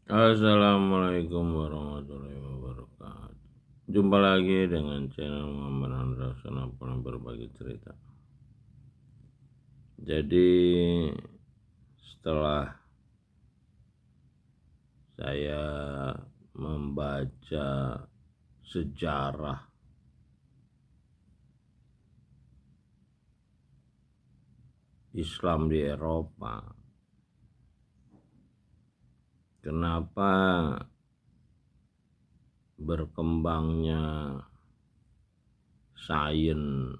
Assalamualaikum warahmatullahi wabarakatuh. Jumpa lagi dengan channel Muhammad Andra Sanapun yang berbagi cerita. Jadi setelah saya membaca sejarah Islam di Eropa, kenapa berkembangnya sains,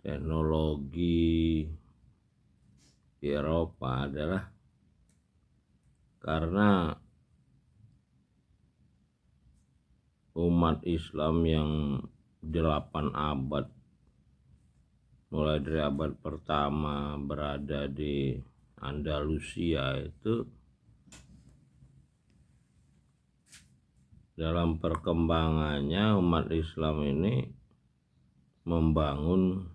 teknologi di Eropa adalah karena umat Islam yang 8 abad, mulai dari abad pertama berada di Andalusia, itu dalam perkembangannya umat Islam ini membangun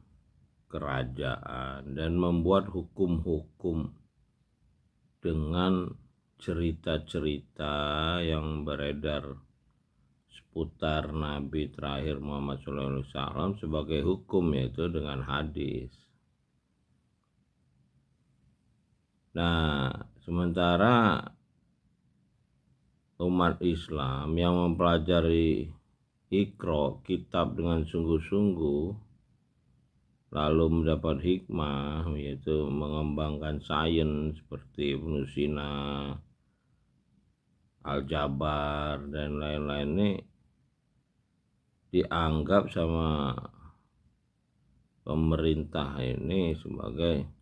kerajaan dan membuat hukum-hukum dengan cerita-cerita yang beredar seputar Nabi terakhir Muhammad SAW sebagai hukum, yaitu dengan hadis. Nah, sementara umat Islam yang mempelajari Iqra, kitab, dengan sungguh-sungguh, lalu mendapat hikmah, yaitu mengembangkan sains seperti Ibnu Sina, Al-Jabar, dan lain-lain, ini dianggap sama pemerintah ini sebagai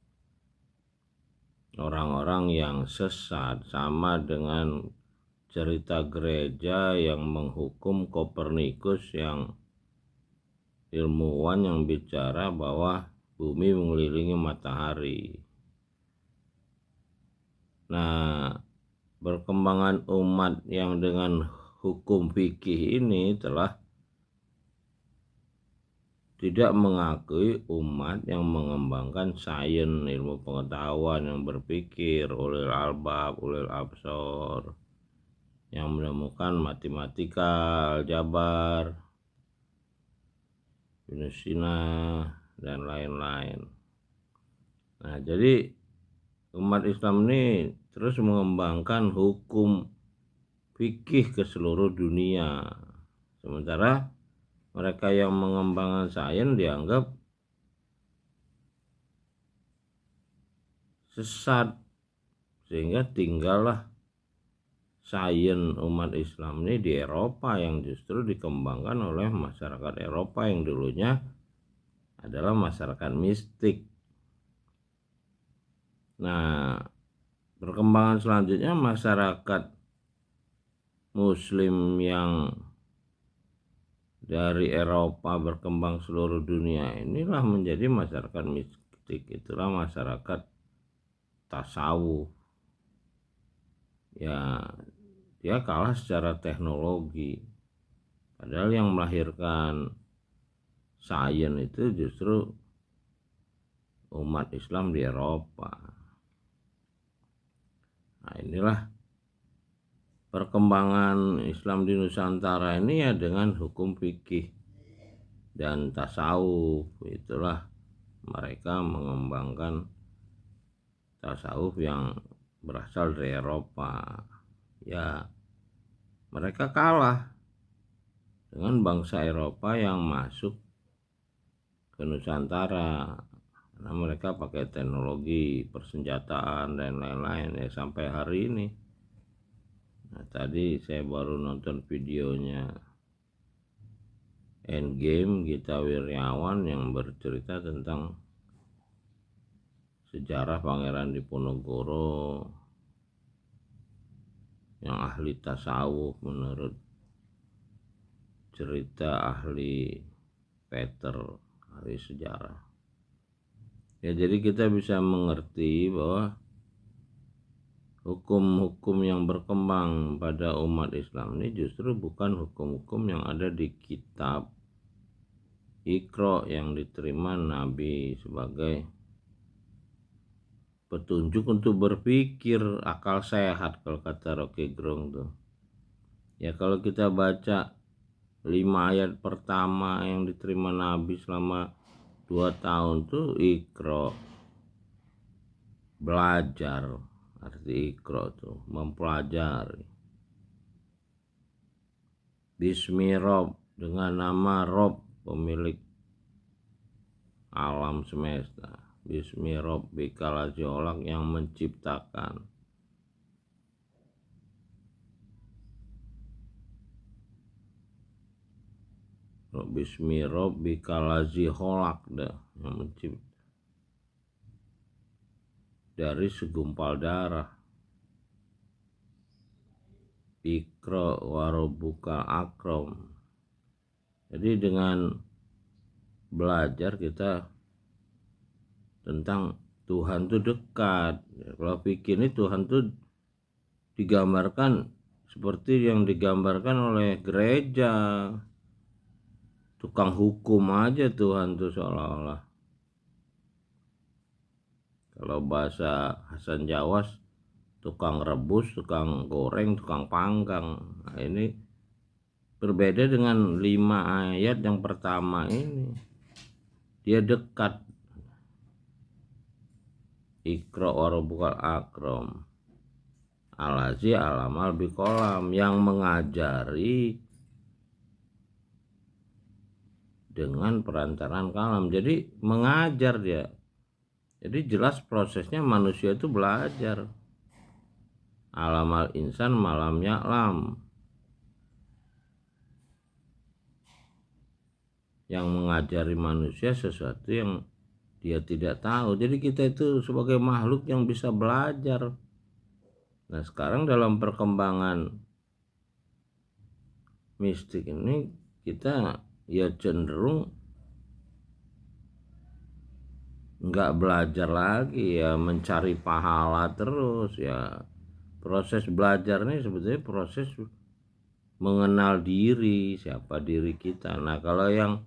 orang-orang yang sesat, sama dengan cerita gereja yang menghukum Kopernikus, yang ilmuwan yang bicara bahwa bumi mengelilingi matahari. Nah, perkembangan umat yang dengan hukum fikih ini telah tidak mengakui umat yang mengembangkan sains, ilmu pengetahuan, yang berpikir, ulil albab, ulil absor, yang menemukan matematika, aljabar, Ibnu Sina, dan lain-lain. Nah, jadi umat Islam ini terus mengembangkan hukum fikih ke seluruh dunia, sementara mereka yang mengembangkan sains dianggap sesat, sehingga tinggallah sains umat Islam ini di Eropa, yang justru dikembangkan oleh masyarakat Eropa yang dulunya adalah masyarakat mistik. Nah, perkembangan selanjutnya masyarakat Muslim yang dari Eropa berkembang seluruh dunia inilah menjadi masyarakat mistik. Itulah masyarakat tasawuf. Ya, dia kalah secara teknologi, padahal yang melahirkan sains itu justru umat Islam di Eropa. Nah, inilah perkembangan Islam di Nusantara ini, ya, dengan hukum fikih dan tasawuf. Itulah mereka mengembangkan tasawuf yang berasal dari Eropa. Ya, mereka kalah dengan bangsa Eropa yang masuk ke Nusantara, karena mereka pakai teknologi persenjataan dan lain-lain, ya, sampai hari ini. Nah, tadi saya baru nonton videonya Endgame Gita Wirjawan yang bercerita tentang sejarah Pangeran Diponegoro yang ahli tasawuf menurut cerita ahli Peter, ahli sejarah. Ya, jadi kita bisa mengerti bahwa hukum-hukum yang berkembang pada umat Islam ini justru bukan hukum-hukum yang ada di kitab Iqra yang diterima Nabi sebagai petunjuk untuk berpikir, akal sehat kalau kata Rocky Gerung tuh. Ya kalau kita baca 5 ayat pertama yang diterima Nabi selama 2 tahun tuh ikro, belajar. Arti ikro tuh mempelajari. Bismi Rob, dengan nama Rob, pemilik alam semesta. Bismi Rabbikal Ladzi Khalaq, yang menciptakan. Bismi Rabbikal Ladzi Khalaq, yang mencipta dari segumpal darah. Iqra wa rabbukal akram. Jadi dengan belajar kita tentang Tuhan itu dekat. Kalau pikir ini Tuhan itu digambarkan seperti yang digambarkan oleh gereja, tukang hukum aja Tuhan itu seolah-olah. Kalau bahasa Hasan Jawas, tukang rebus, tukang goreng, tukang panggang. Nah, ini berbeda dengan 5 ayat yang pertama ini. Dia dekat. Iqra wa rabbukal akram. Al-Ladzi alamal biqalam, yang mengajari dengan perantaraan kalam. Jadi mengajar dia. Jadi jelas prosesnya manusia itu belajar. Alamal insan malam ya'lam, yang mengajari manusia sesuatu yang dia tidak tahu. Jadi kita itu sebagai makhluk yang bisa belajar. Nah sekarang dalam perkembangan mistik ini kita ya cenderung nggak belajar lagi, ya mencari pahala terus. Ya proses belajar ini sebetulnya proses mengenal diri, siapa diri kita. Nah kalau yang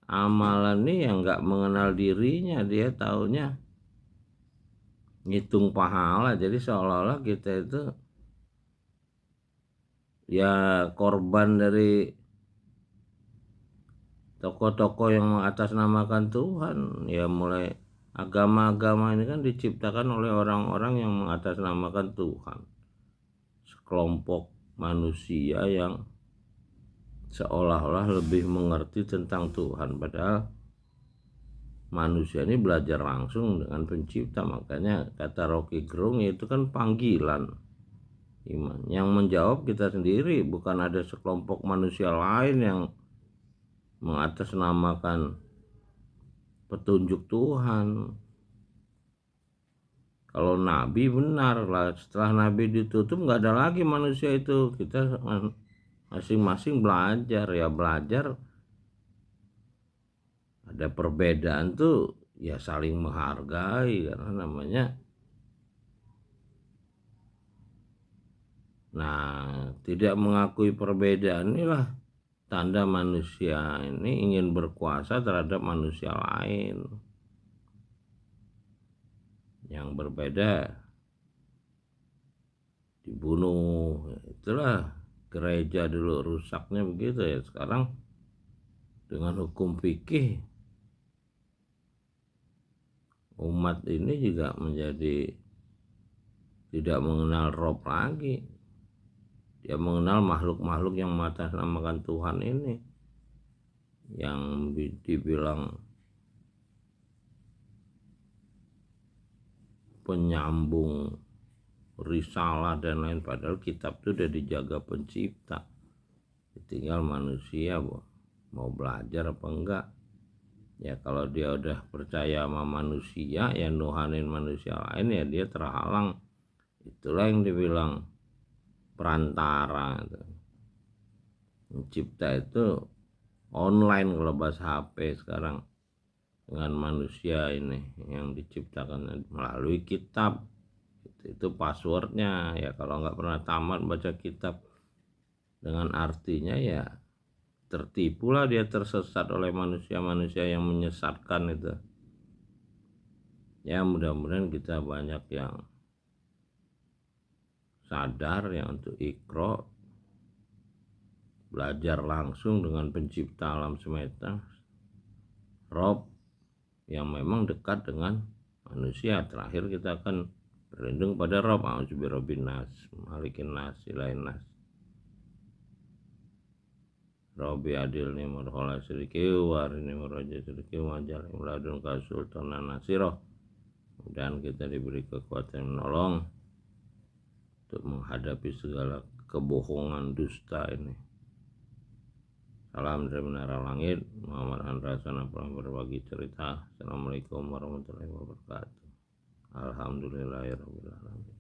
amalan nih yang nggak mengenal dirinya, dia taunya ngitung pahala. Jadi seolah-olah kita itu ya korban dari tokoh-tokoh yang mengatasnamakan Tuhan. Ya mulai agama-agama ini kan diciptakan oleh orang-orang yang mengatasnamakan Tuhan. Sekelompok manusia yang seolah-olah lebih mengerti tentang Tuhan, padahal manusia ini belajar langsung dengan pencipta. Makanya kata Rocky Gerung itu kan panggilan iman. Yang menjawab kita sendiri, bukan ada sekelompok manusia lain yang mengatasnamakan petunjuk Tuhan. Kalau Nabi benar lah, setelah Nabi ditutup nggak ada lagi manusia itu. Kita masing-masing belajar, ya belajar. Ada perbedaan tuh ya saling menghargai, karena namanya. Nah tidak mengakui perbedaan inilah tanda manusia ini ingin berkuasa terhadap manusia lain yang berbeda, dibunuh. Itulah gereja dulu rusaknya begitu ya. Sekarang dengan hukum fikih umat ini juga menjadi tidak mengenal Rob lagi. Dia mengenal makhluk-makhluk yang mengatasnamakan Tuhan ini, yang dibilang penyambung risalah dan lain, padahal kitab itu udah dijaga pencipta. Tinggal manusia mau belajar apa enggak. Ya kalau dia udah percaya sama manusia, ya nuhanin manusia lain, ya dia terhalang. Itulah yang dibilang perantara. Mencipta itu online kalau bahasa HP sekarang, dengan manusia ini yang diciptakan melalui kitab. Itu passwordnya. Ya kalau nggak pernah tamat baca kitab dengan artinya, ya tertipulah dia, tersesat oleh manusia-manusia yang menyesatkan itu. Ya mudah-mudahan kita banyak yang sadar ya untuk ikro, belajar langsung dengan pencipta alam semesta, Rob, yang memang dekat dengan manusia. Terakhir kita akan berlindung pada Rob, a'udzubirobbin nas, malikin nas, ilahin nas. Robi adil ni murhola sediki warini muraja sediki wajal imladun kasultanan nasiroh. Dan kita diberi kekuatan menolong untuk menghadapi segala kebohongan dusta ini. Salam dari Menara Langit, Muhammad Andra Sana berbagi cerita. Assalamualaikum warahmatullahi wabarakatuh. Alhamdulillahirrahmanirrahim.